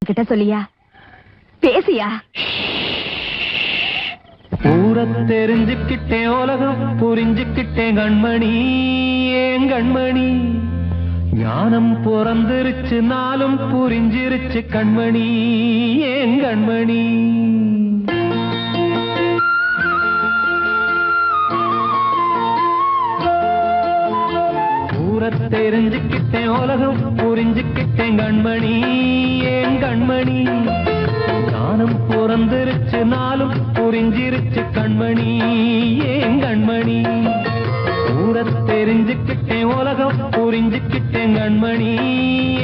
கிட்ட சொல்லியா பேசியா? ஊரை தெரிஞ்சுக்கிட்டேன், உலகம் புரிஞ்சுக்கிட்டேன் கண்மணி, ஏன் கண்மணி. ஞானம் பிறந்திருச்சு, நாளும் புரிஞ்சிருச்சு கண்மணி, ஏன் கண்மணி. ஊரை தெரிஞ்சுக்கிட்டேன், உலகம் புரிஞ்சுக்கிட்டேன் கண்மணி, ஏன் கண்மணி. ஞானம் பிறந்திருச்சு, நாளும் புரிஞ்சிருச்சு கண்மணி, ஏன் கண்மணி. ஊரை தெரிஞ்சுக்கிட்டேன், உலகம் புரிஞ்சுக்கிட்டேன் கண்மணி,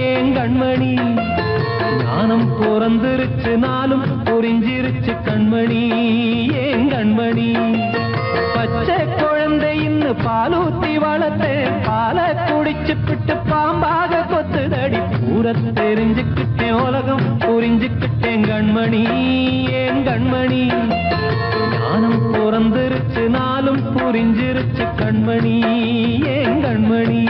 ஏன் கண்மணி. ஞானம் பிறந்திருச்சு, நாளும் புரிஞ்சிருச்சு கண்மணி, ஏன் கண்மணி. பச்சை குழந்தை இன்னும் பாலூத்தி வளர்த்தேன், பாலை குடிச்சுப்பிட்டு பாம்பாக கொத்துதடி. ஊரை தெரிஞ்சுக்கிட்டேன், உலகம் புரிஞ்சுக்கிட்டேன் கண்மணி, ஏன் கண்மணி. ஞானம் பிறந்திருச்சு, நாளும் புரிஞ்சிருச்சு கண்மணி, ஏன் கண்மணி.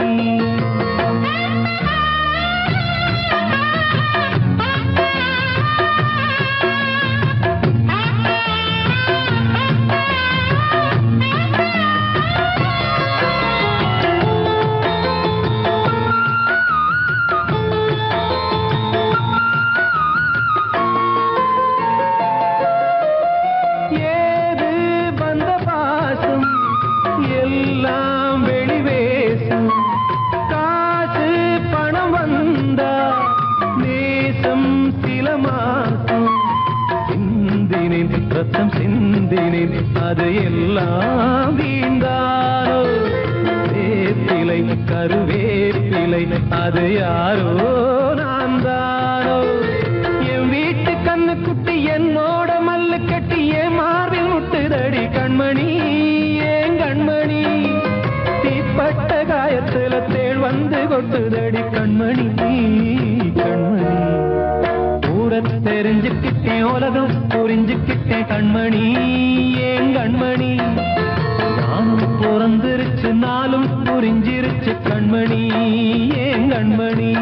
ரத்தம் சிந்தினேன், அது எல்லாம் வீந்தாரோ. வேப்பிலை கருவேப்பிலை, அது யாரோ நான் தானோ. என் வீட்டு கண்ணு குட்டி என்னோட மல்லு கட்டி என் மார்பில் முட்டுதடி கண்மணி, ஏன் கண்மணி. தீப்பட்ட காயத்துல தேள் வந்து கொட்டுதடி கண்மணி, கண்மணி. ஊரை தெரிஞ்சுக்கிட்டேன், உலகம் புரிஞ்சுக்கிட்டேன் கண்மணி, ஏன் கண்மணி. நானும் பிறந்திருச்சு, நாளும் புரிஞ்சிருச்சு கண்மணி, ஏன் கண்மணி.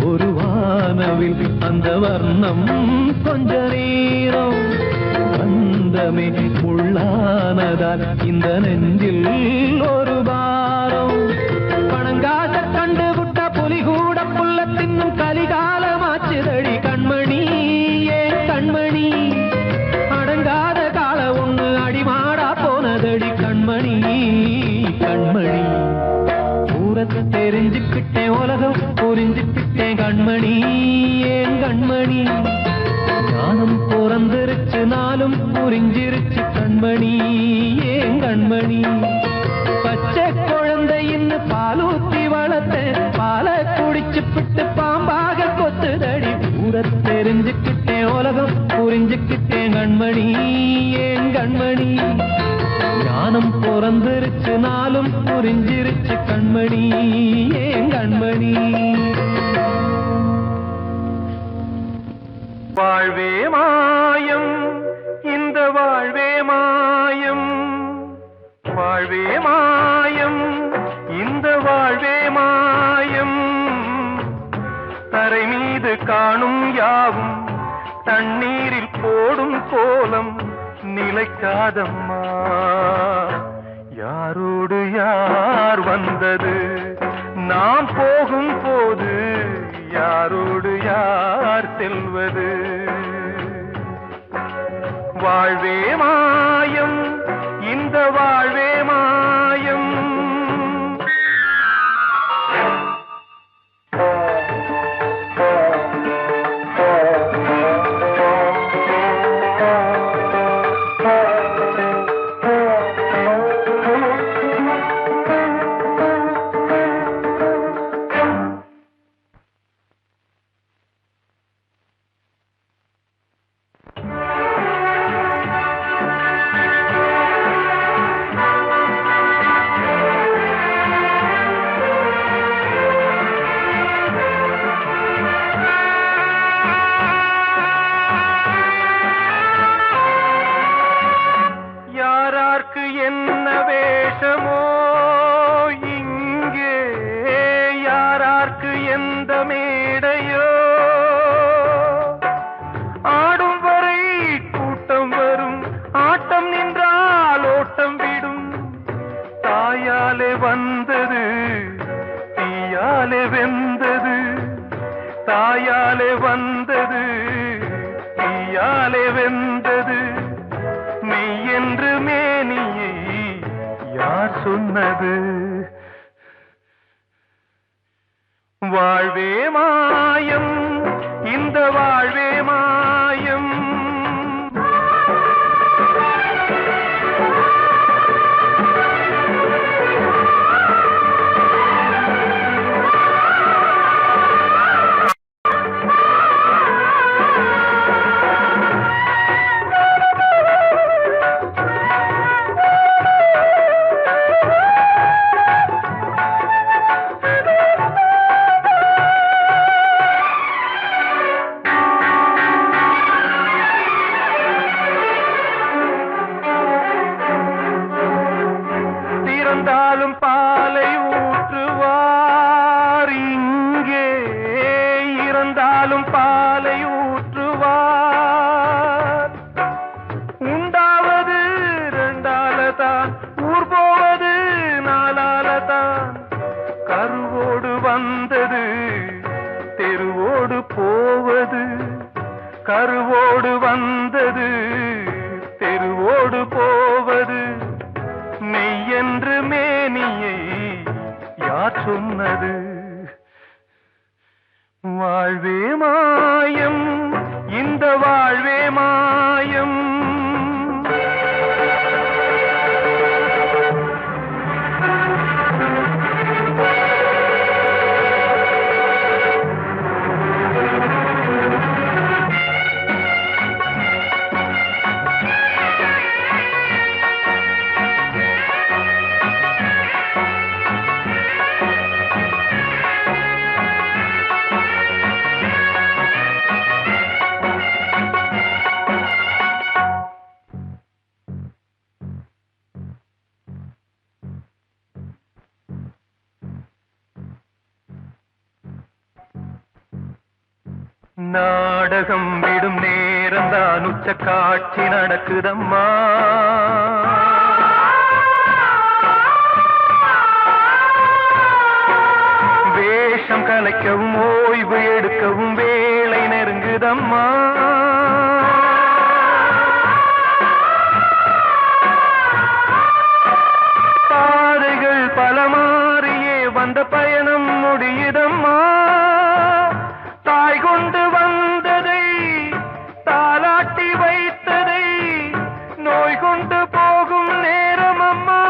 ஒரு வானவில் அந்த வர்ணம் கொஞ்ச நேரம் வந்தமே உள்ளானதால் இந்த நெஞ்சில் ஒரு பாரம். பணங்காச கண்டு விட்ட புலி கூட புல்ல தின்னும் கலிகாலமாச்சுதடி கண்மணி, ஏன் கண்மணி. அடங்காத கால ஒண்ணு அடிமாடா போனதடி கண்மணி, கண்மணி. ஊரத்தை தெரிஞ்சுக்கிட்டேன், உலகம் புரிஞ்சுக்கிட்டேன் கண்மணி, ஏன் கண்மணி. ஞானம் பிறந்திருச்சு, நாளும் புரிஞ்சிருச்சு கண்மணி, ஏன் கண்மணி. பச்சை குழந்தை இன்னும் பாலூத்தி வளர்த்தேன், பாலை குடிச்சுப்பிட்டு பாம்பாக கொத்துதடி. ஊரை தெரிஞ்சுக்கிட்டேன், உலகம் புரிஞ்சுக்கிட்டேன் கண்மணி, ஏன் கண்மணி. ஞானம் பிறந்திருச்சு, நாளும் புரிஞ்சிருச்சு கண்மணி, ஏன் கண்மணி. வாழ்வே மாயம், இந்த வாழ்வே மாயம். வாழ்வே மாயம், இந்த வாழ்வே மாயம். தரை மீது காணும் யாவும் தண்ணீரில் போடும் கோலம் நிலைக்காதம்மா. யாரோடு யார் வந்தது நாம் போகும் போது, யாரோடு யார் செல்வது. வாழ்வே மாயம், இந்த வாழ்வே மாயம். சொன்னது. வாழ்வே மாயம், இந்த வாழ்வே மாயம். இறந்தாலும் பாலை ஊற்றுவார் இங்கே, இறந்தாலும் பாலை ஊற்றுவார். உண்டாவது ரெண்டாலதான், ஊர் போவது நாலாலதான். கருவோடு வந்தது தெருவோடு போவது, கருவோடு வந்தது தெருவோடு போவது. மெய்யென்று மேனியை யார் சொன்னது? வாழ்வே மாயம், இந்த வாழ்வே மாயம். நாடகம் விடும் நேரம்தான் உச்ச காட்சி நடக்குதம்மா. வேஷம் கலைக்கவும் ஓய்வு எடுக்கவும் வேளை நெருங்குதம்மா. பாதைகள் பல மாறியே வந்த பயணம் முடியுதம்மா. தாய் கொண்டு வந்ததை தாலாட்டி வைத்ததை நோய் கொண்டு போகும் நேரம் அம்மா.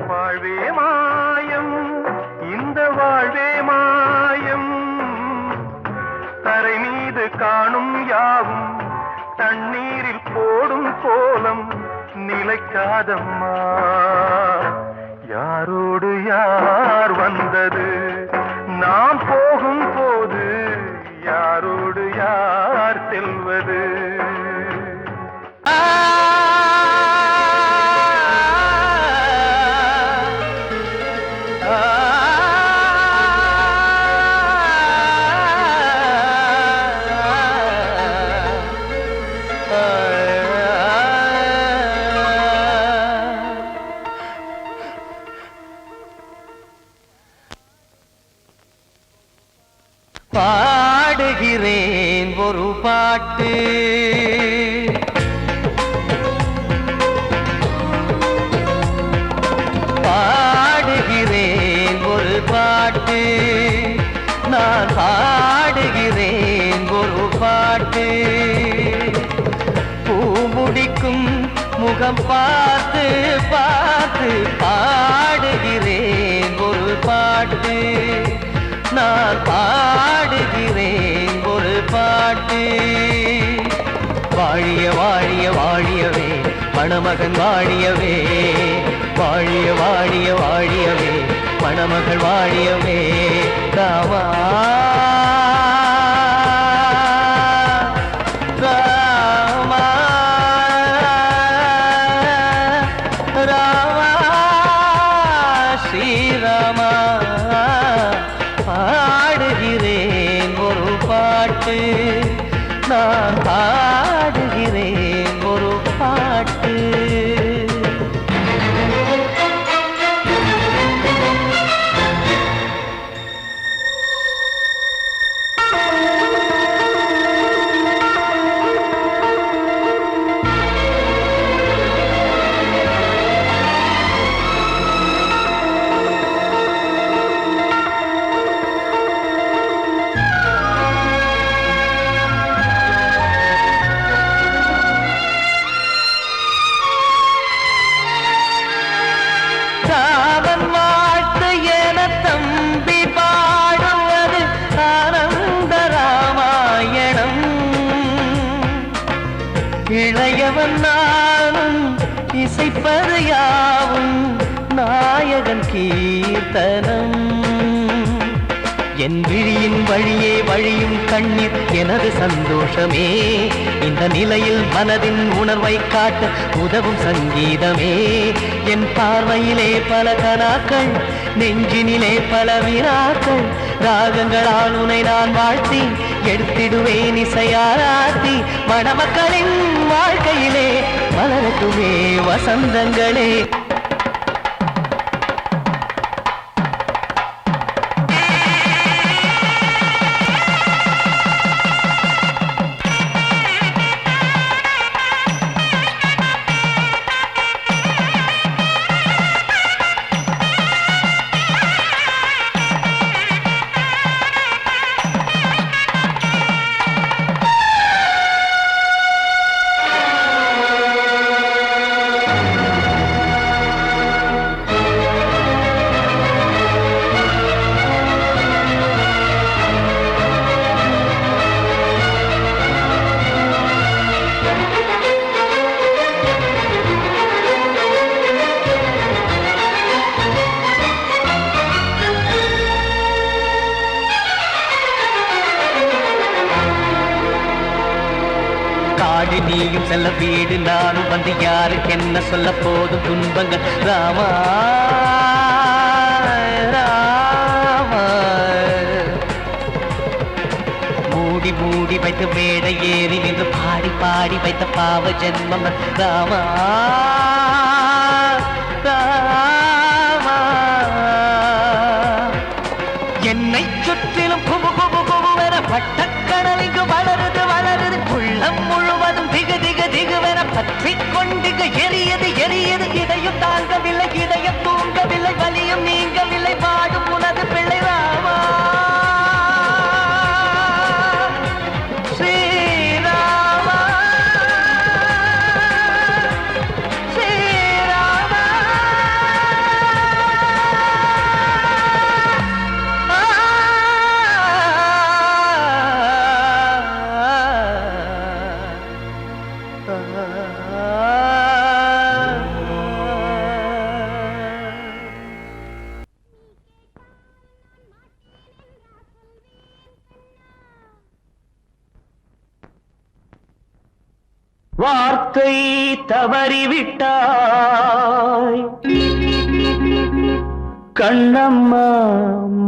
வாழ்வே மாயம், இந்த வாழ்வே மாயம். தரை மீது காணும் யாவும் தண்ணீரில் போடும் கோலம் நிலைக்காதம்மா. யாரோடு யார் வந்தது நாம் போகும் போது, யாரோடு யார் செல்வது? பாடுகிறேன் ஒரு பாட்டு, நான் பாடுகிறேன் ஒரு பாட்டு. பூ முடிக்கும் முகம் பார்த்து பார்த்து பாடுகிறேன் ஒரு பாட்டு. நான் பாடுகிறேன் ஒரு பாட்டு. வாழிய வாழிய வாழியவே மணமகன் வாழியவே, வாழிய வாழிய வாழியவே மணமகள் வாழியவே. ராமா ராமா ராமா ஸ்ரீராமா. பாடுகிறேன் ஒரு பாட்டு. நான் பாடுகிறேன் ஒரு பாட்டு. ராமன் வாழ்த்து என தம்பி பாடுவது ஆனந்த ராமாயணம். இளையவன் நானும் இசைப்பது யாவும் நாயகன் கீர்த்தனம். என் விழியின் வழியே வழியும் கண்ணீர் எனது சந்தோஷமே. இந்த நிலையில் மனதின் உணர்வை காட்ட உதவும் சங்கீதமே. என் பார்வையிலே பல கனாக்கள், நெஞ்சினிலே பல வினாக்கள். ராகங்களால் உனை நான் வாழ்த்தி எடுத்திடுவேன் இசையாராத்தி. மணமக்களின் வாழ்க்கையிலே மலரட்டுமே வசந்தங்களே. காடு நீயும் செல்ல வீடு நானும் வந்து யாருக்கு என்ன சொல்ல போதும் துன்பங்கள். ராமா ராமா. மூடி மூடி வைத்து மேடை ஏறி நின்று பாடி பாடி வைத்த பாவ ஜென்மம். ராமா ராமா. என்னை சுற்றிலும் குபு குபு குபுவென பட்டக்கடல் இங்கு வளருது வளருது. உள்ளம் முழுவதும் திகு திகு திகுவென பற்றிக் கொண்டிக எரியது எரியது. இதையும் தாங்கவில்லை இதயம் தூங்கவில்லை வலியும் நீங்கவில்லை. வாடும் உனது பிள்ளை ராமா ஸ்ரீராமா ஸ்ரீராமா. வார்த்தை தவறிவிட்டாய் கண்ணம்மா,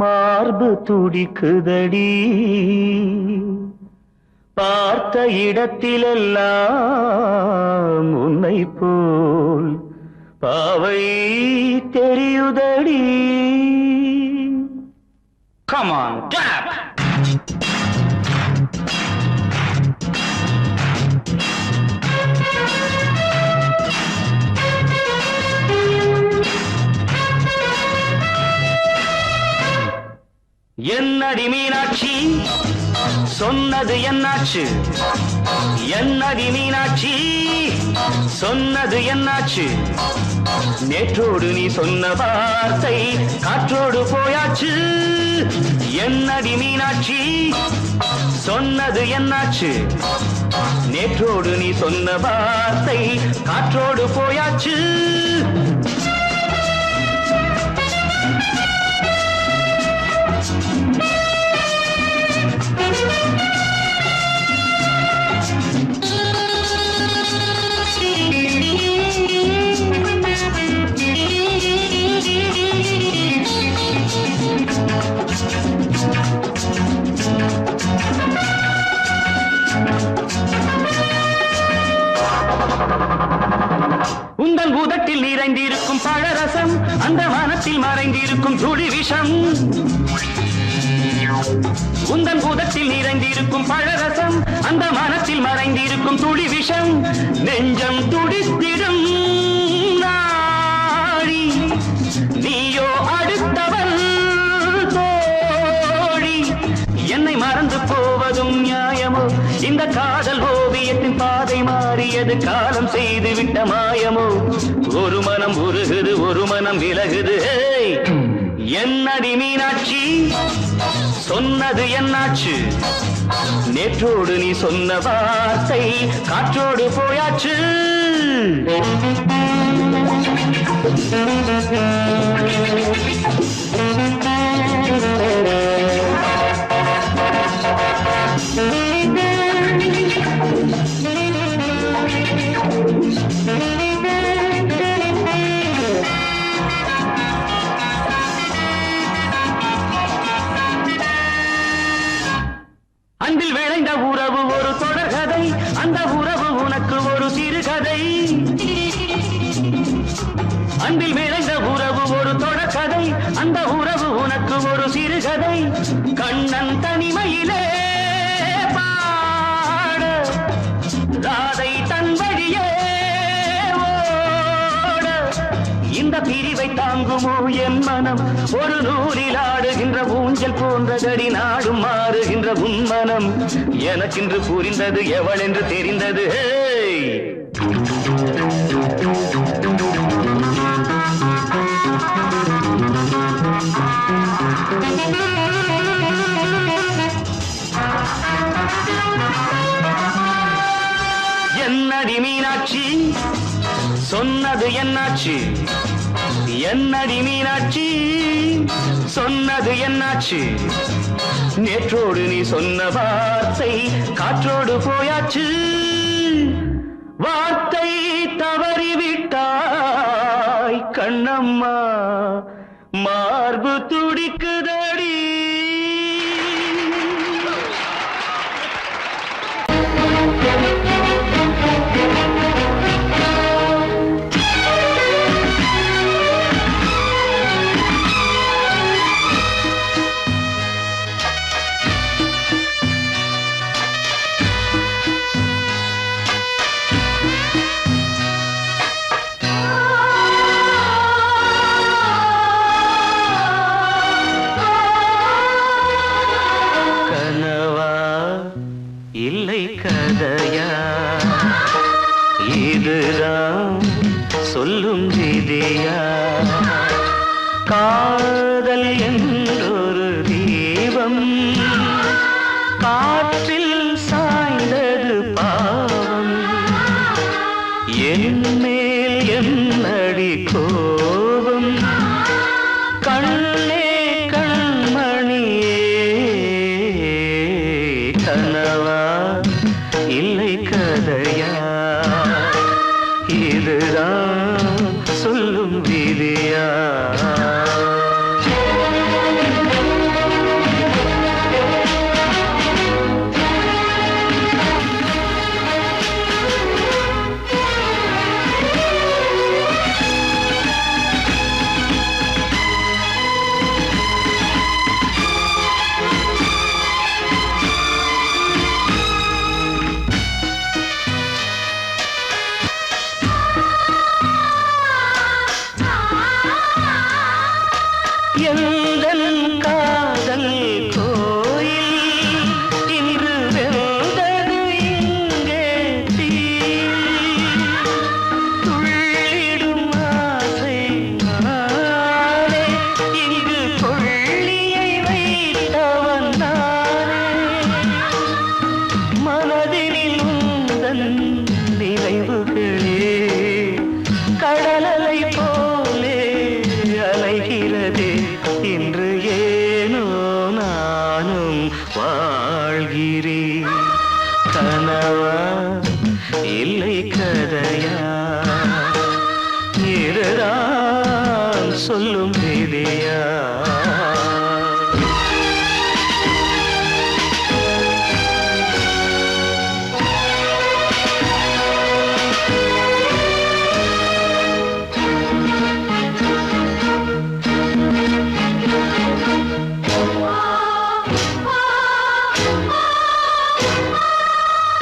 மார்பு துடிக்குதடி. பார்த்த இடத்திலெல்லாம் உன்னை போல் பாவை தெரியுதடி. Come on, clap! என்னடி மீனாட்சி சொன்னது என்னாச்சு? என்னடி மீனாட்சி சொன்னது என்னாச்சு? நேற்றோடு நீ சொன்ன வார்த்தை காற்றோடு போயாச்சு. என்னடி மீனாட்சி சொன்னது என்னாச்சு? நேற்றோடு நீ சொன்ன வார்த்தை காற்றோடு போயாச்சு. உந்தன் பூதத்தில் நிறைந்திருக்கும் பழரசம் அந்த வானத்தில் மறைந்திருக்கும் துளி விஷம். உந்தன் பூதத்தில் நிறைந்திருக்கும் பழரசம் அந்த வானத்தில் மறைந்திருக்கும் துளி விஷம். நெஞ்சம் துடித்திடும் நாடி நீயோ அடுத்தவன் தோழி. என்னை மறந்து போவதும் நியாயமோ? இந்த காதல் ஓவியத்தின் பாதை மாறியது காலம் செய்து விட்ட மாயமோ? ஒரு மனம் உருகுது ஒரு மனம் விலகுது. என்னடி மீனாட்சி சொன்னது என்னாச்சு? நேற்றோடு நீ சொன்ன வார்த்தை காற்றோடு போயாச்சு. அன்பில் விளைந்த உறவு ஒரு தொடர்கதை, அந்த உறவு உனக்கு ஒரு சிறுகதை. அன்பில் விளைந்த உறவு ஒரு தொடர்கதை, அந்த உறவு உனக்கு ஒரு சிறுகதை. கண்ணன் தனிமையிலே பாட ராதை தன் வழியே ஓட. இந்த பிரிவை தாங்குமோ என் மனம்? ஒரு நூலில் ஆடுகின்ற ஊஞ்சல் போன்றதடி நாடும் மாறுகின்ற உன்மனம். எனக்கென்று புரிந்தது எவள் என்று தெரிந்தது. என்னடி மீனாட்சி சொன்னது என்னாச்சு? என்னடி மீனாட்சி சொன்னது என்னாச்சு? நேற்றோடு நீ சொன்ன வார்த்தை காற்றோடு போயாச்சு. வார்த்தை தவறிவிட்டாய் கண்ணம்மா, மார்பு துடிக்குதடி. இல்லை கதையா இதுதான் சொல்லும் விதியா? காதல் என்றொரு தீபம் காற்றில் சாய்ந்தது பாவம். என் மேல் என்னடி கோபம்? கண்ணே கண்மணியே கனவா இல்லை கதையா? இதுதான் சொல்லும் விதியா? வாழ்கிறேன். கனவா இல்லை கதையா, இதுதான் சொல்லும் விதியா?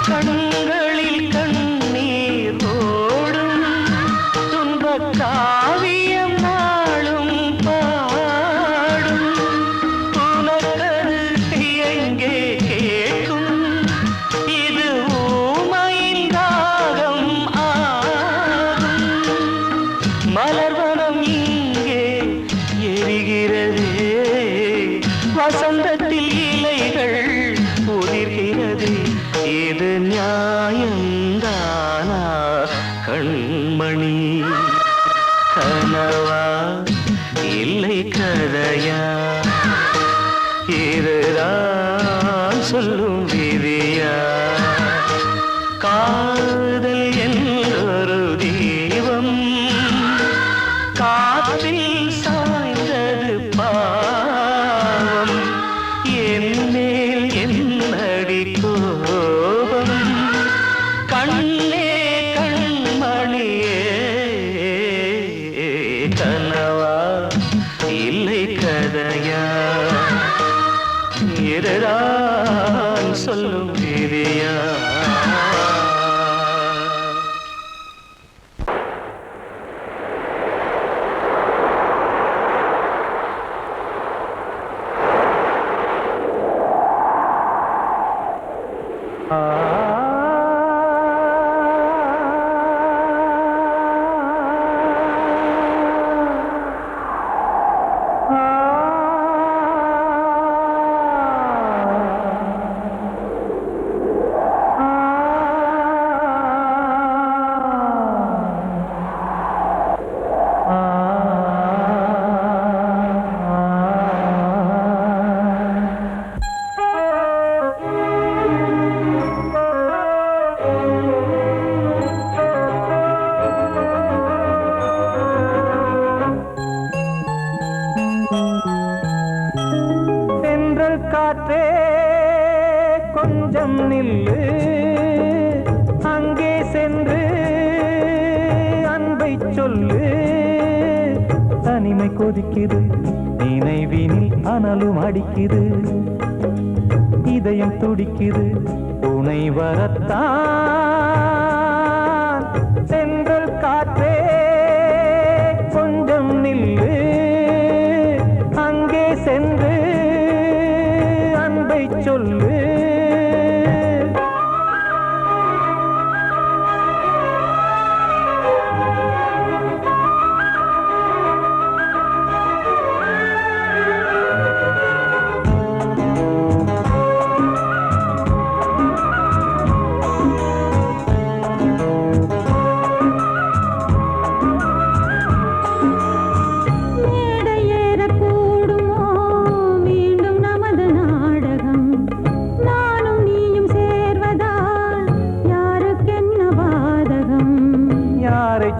கண்களில் கண்ணீர் ஓடும் துன்பக் காவியம் நாளும் பாடும். உனக்கது எங்கே கேட்கும்? இது ஊமையின் தாகம் ஆகும். மலர்வனம் இங்கே எரிகிறதே, வசந்தத்தில் இலைகள் உதிர்கிறது. இது நியாயந்தானா கண்மணி? கனவா இல்லை கதையா, இதுதான் சொல்லும் விதியா? காதல் என்றொரு தீபம் காற்றில் சாய்ந்தது பாவம். என்னேல் என்னடி கோபம்? கண்ணே கண்மணியே, கனவா இல்லை கதையா, இதுதான் சொல்லும் விதியா? காற்றே கொஞ்சம் நில்லு, அங்கே சென்று அன்பை சொல்லு. தனிமை கொதிக்குது, நினைவினில் அனலும் அடிக்குது, இதயம் துடிக்குது துணை வரத்தான். சென்றல் காற்றே கொஞ்சம் நில்லு, அங்கே சென்று அன்பை சொல்லு.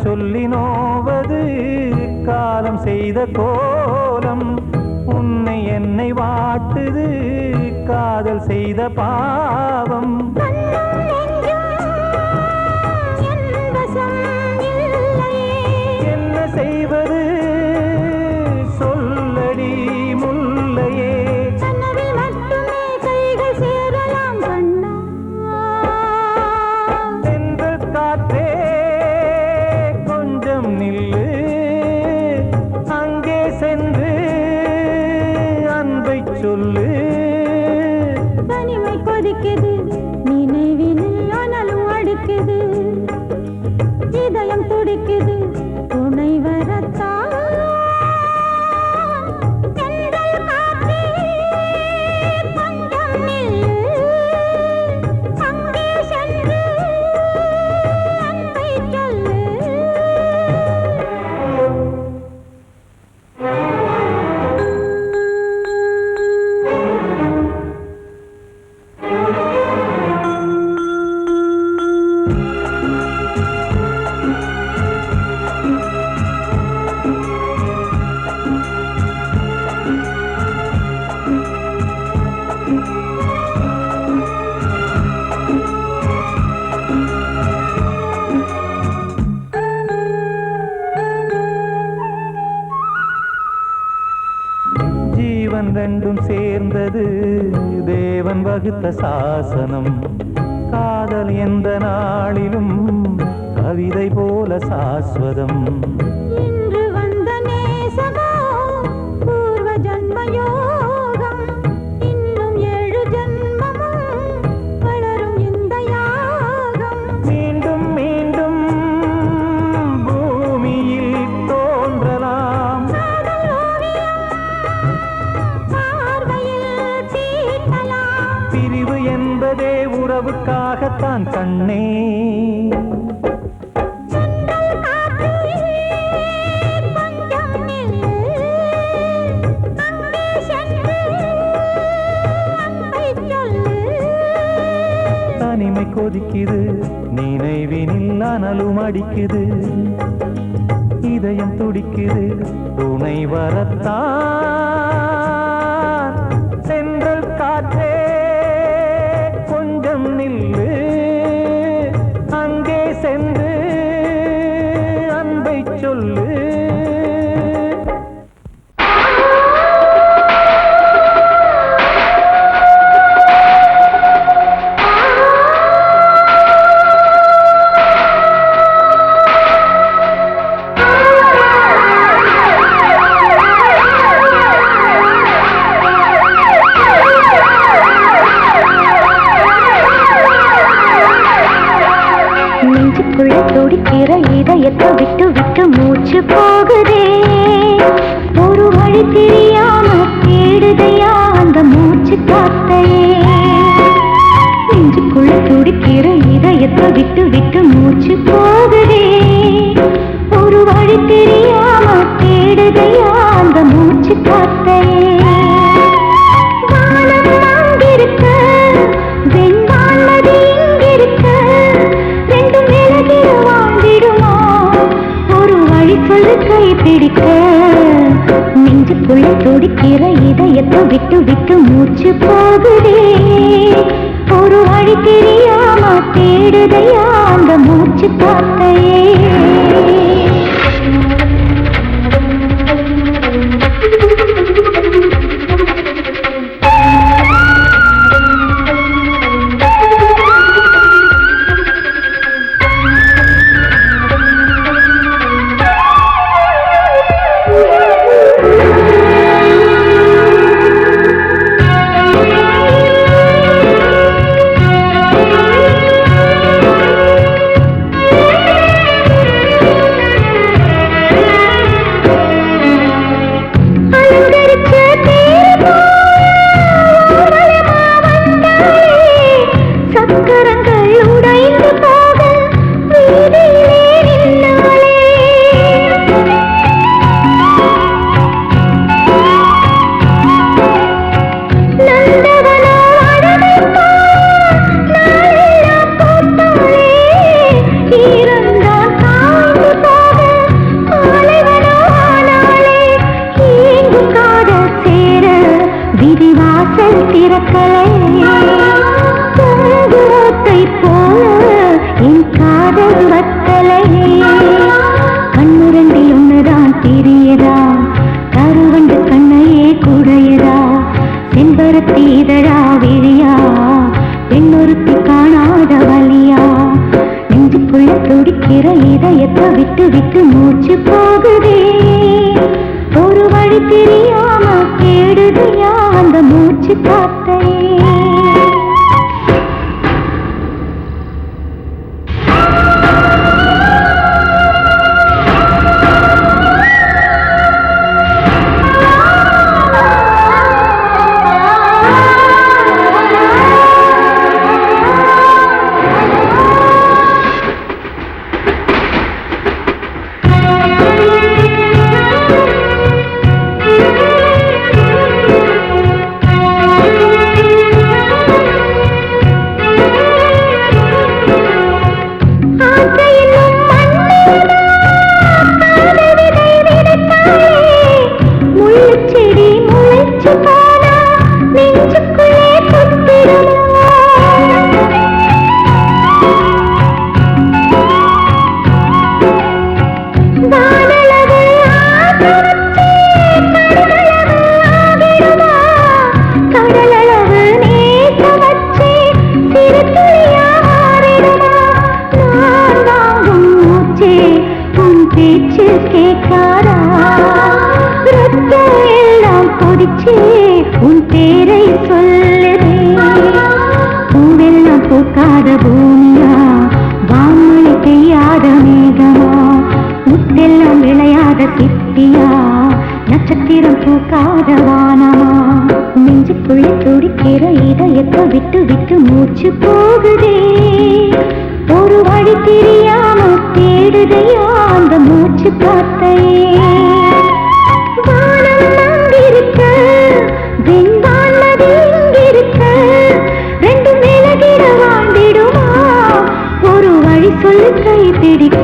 சொல்லி நோவது காலம் செய்த கோலம், உன்னை என்னை வாட்டுது காதல் செய்த பாவம். என்ன செய்வது சொல்லடி முல்லையே, சென்றல் காற்றே நில்லு, அங்கே சென்று அன்பை சொல்லு. தனிமை கொதிக்குது, நினைவினில் அனலும் அடிக்குது, இதயம் துடிக்குது துணை வரத்தான். தேவன் வகுத்த சாசனம். காதல் எந்த நாளிலும் கவிதை போல சாஸ்வதம். இன்று வந்த நேசமோ பூர்வ ஜன்ம யோகம். இன்னும் 7 ஜன்மமும் வளரும் இந்த யாகம். மீண்டும் மீண்டும் பூமியில் தோன்றலாம். காதல் ஓவியம் பார்வையில் தீட்டலாம். பிரிவு என்பதே உறவுக்காகத்தான் கண்ணே. தனிமை கொதிக்குது, நினைவினில் அனலும் அடிக்குது. இதயம் துடிக்குது, துணை வரத்தான். சென்றல் காற்றே கொஞ்சம் நில்லு, அங்கே சென்று அன்பை சொல்லு. நெஞ்சுக்குள்ள துடிக்கிற இதயத்தை விட்டு விட்டு மூச்சு போகுதே. ஒரு வழி தெரியாம தேடுதையா அந்த மூச்சு காத்தையே. நெஞ்சுக்குள்ள துடிக்கிற இதயத்தை விட்டு விட்டு மூச்சு போகுதே. ஒரு வழி தெரியாம தேடுதையா அந்த மூச்சு காத்தையே. வானம் அங்கிருக்க, வெண்வானது இங்கிருக்க, ரெண்டும் விலகி வாழ்ந்திடுமா? ஒரு வழி சொல்லு கை பிடிக்க. நெஞ்சுக்குள்ள துடிக்கிற இதயத்தை விட்டு விட்டு மூச்சு போகுதே. ஒரு வழி தெரியாம தேடுதையா அந்த மூச்சு காத்தையே. செம்பருத்தீதழா விழியா பெண்ணொருத்தி காணாத வலியா. நெஞ்சுக்குள்ள துடிக்கிற இதயத்தை விட்டு விட்டு மூச்சு போகுதே. ஒரு வழி தெரியாம தேடுதையா அந்த மூச்சு காத்தையே. பழம் பூக்காத வானமா நெஞ்சுக்குள்ள துடிக்கிற இதயத்தை விட்டு விட்டு மூச்சு போகுதே ஒரு வழி தெரியாம தேடுதையா அந்த மூச்சு காத்தையே வானம் அங்கிருக்க வெண்வானது இங்கிருக்க ரெண்டு மேலகிட வாழ்ந்திடுமா ஒரு வழி சொல்லு கை பிடிக்க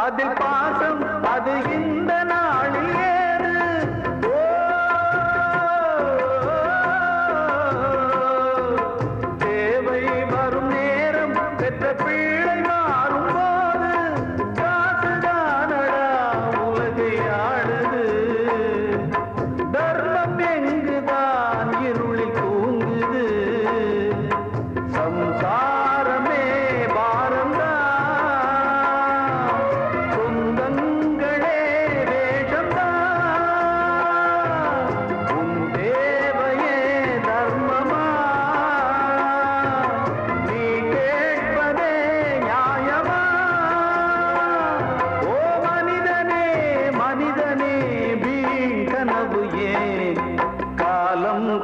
அதில் பாசம் அது இந்த நாளில் ஏது தேவை வரும் நேரம் பெற்ற பிள்ளை மாறும் போது காசுதானடா உலகை ஆடுது தர்மம் எங்குதான் இருளில் தூங்குது சம்சாரமே பாரம்தான்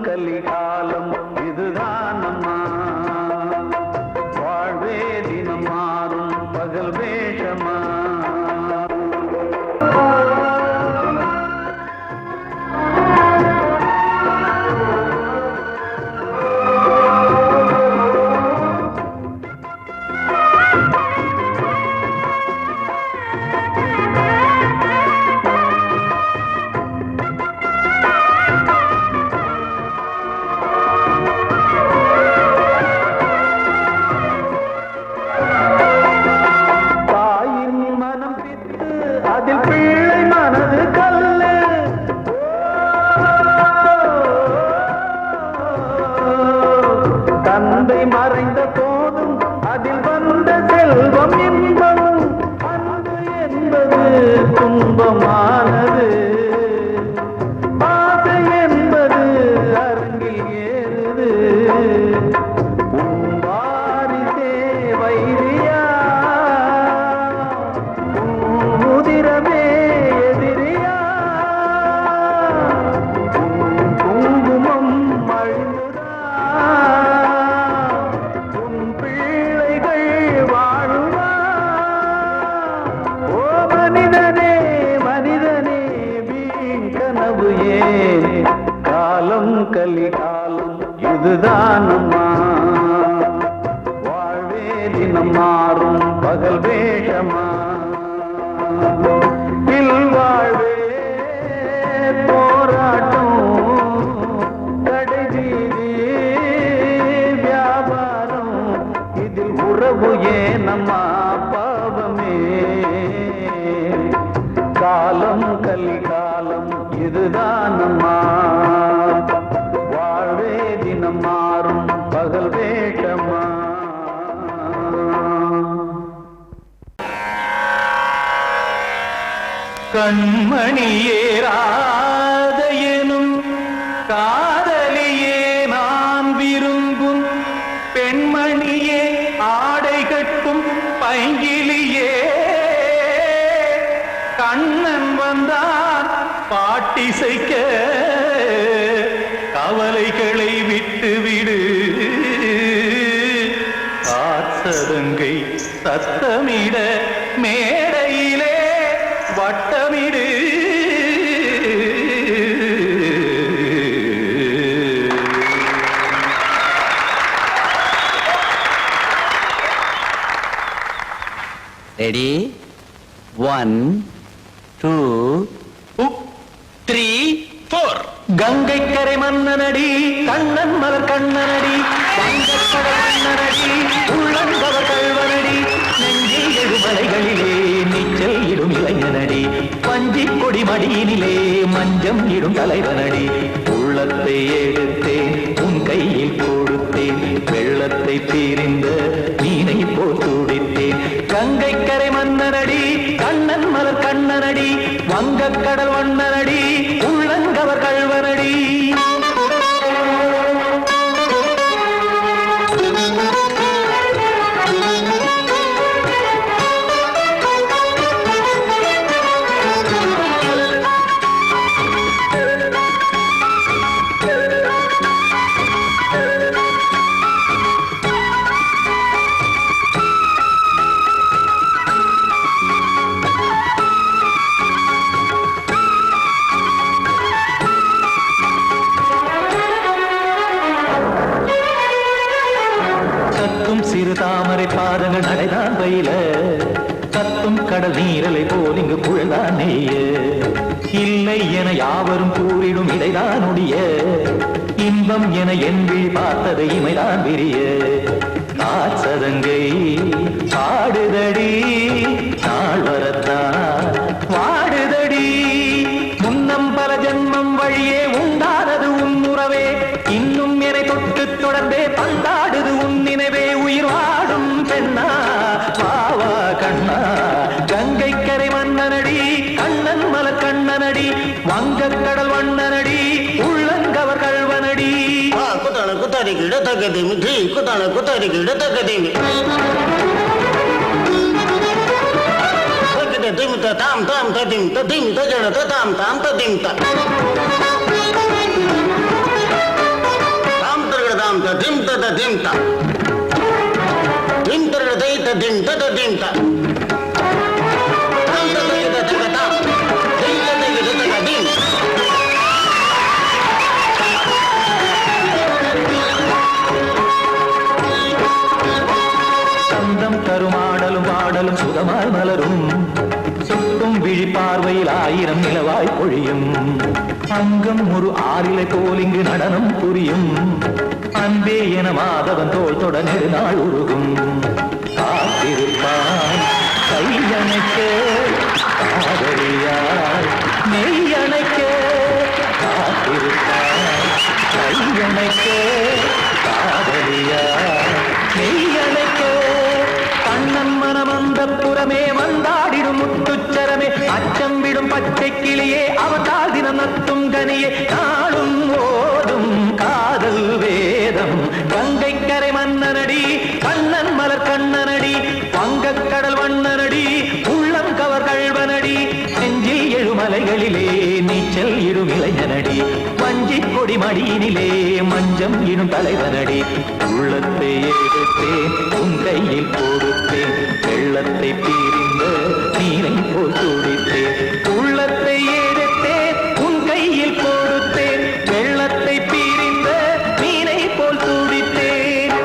கலிகாலம் இதுதான் அம்மா வாழ்வே தினம் மாறும் பகல் வேஷமா தந்தை மறைந்த போதும் அதில் வந்த செல்வம் இன்பம் அன்பு என்பது துன்பமானது ஆசை என்பது அரங்கில் ஏறுது வாரிசே வைரியா உதிரமே எதிரியா குங்குமம் அழிந்துதா காலம் கலிகாலம் இதுதான் அம்மா வாழ்வே தினம் மாறும் பகல் வேஷமா வாழ்வே போராட்டம் கடைவீதி வியாபாரம் இதில் உறவு ஏனம்மா பாவமே காலம் கலிகாலம் இதுதான் அம்மா வாழ்வே தினம் மாறும் பகல் வேஷமா கண்மணியேராத எனும் காதலியே நான் விரும்பும் பெண் பாட்டிசைக்க கவலைகளை விட்டுவிடு காசதங்கை சத்தமிட மேடையிலே வட்டமிடு ரெடி 1 2 3 4 கங்கை கரை மன்னனடி கண்ணன் மலர் கண்ணனடி வங்கக்கடல் மன்னனடி உள்ளங்கவர் கல்வனடி நெஞ்சில் எழுமலைகளிலே நீச்சல் இடும் இளைஞனடி பஞ்சி கொடி மடியினிலே மஞ்சம் இடும் தலைவனடி உள்ளத்தை எடுத்தேன் உன் கையில் கொடுத்தேன் வெள்ளத்தை பிரிந்த மீனை போல் துடித்தேன் கங்கை கரை மன்னனடி கண்ணன் மலர் கண்ணனடி வங்கக்கடல் வண்ணனடி உள்ளங்கவர் கல்வனடி சிறு தாமரை பாதங்கள் நடைதான் பயில கத்தும் கடல் நீரலை போல் இங்கு குழல்தான் நெய்ய இல்லை என யாவரும் கூறிடும் இடைதான் உடைய இன்பம் என என்பி பார்த்ததை இமைதான் விரிய காசதங்கை பாடுதடி நாள் வரத்தான் வாடுதடி முன்னம் பல ஜென்மம் வழியே உண்டானது உன் உறவே இன்னும் என்னை தொட்டு தொடர்ந்தே பந்தாடுது உன் நினைவே உயிர் வாடும் பெண்ணா பாவா கண்ணா கங்கை கரை மன்னனடி கண்ணன் மலர் கண்ணனடி வங்கக்கடல் வண்ணனடி உள்ளங்கவர் கல்வனடி குத்தான குத்தாரி கிட தகதிமி ஜி குத்தான குத்தாரி கிட தகதிமி திம் தாம் தாம் ததிம் ததிம் தஜன தாம் தாம் ததிம் தாம் தரகட தாம் ததிம் ததிம் தா திம் தரகட தை ததிம் ததிம் தா தாம் தரகட தகதாம் திம் தரகட தகதிம் சந்தம் கருமாடலும் பாடலும் சுகமாய் மலரும் சுட்டும் விழி பார்வையில் ஆயிரம் நிலவாய் பொழியும் அங்கம் ஒரு ஆறிலை போல் இங்கு நடனம் புரியும் அன்பே என மாதவன் தோல் தொட நெடுநாள் உருகும் காத்திருப்பான் கையணைக்க காதலியாய் நெய்யணைக்க காத்திருப்பான் கையணைக்க காதலியாய் நெய்யணைக்க கண்ணன் மனமந்த புறமே வந்தாடிடும் முத்துச்சரமே அச்சம் விடும் பச்சை கிளியே அவதால் தினம் நத்தும் கனியே நாளும் ஓடும் காதல் வேதம் கங்கை கரை மன்னனடி கண்ணன் மலர் கண்ணனடி வங்கக்கடல் வண்ணனடி உள்ளம் கவர் கல்வனடி நெஞ்சில் எழுமலைகளிலே நீச்சல் இடும் இளைஞனடி வஞ்சி கொடி மடியினிலே மஞ்சம் இடும் தலைவனடி உள்ளத்தை எடுத்தேன் உன் கையில் கொடுத்தேன் வெள்ளத்தை பிரிந்த நீரை போல் துடித்தேன் உள்ளத்தை எடுத்தேன் உன் கையில் கொடுத்தேன் வெள்ளத்தை பிரிந்த மீனை போல் துடித்தேன்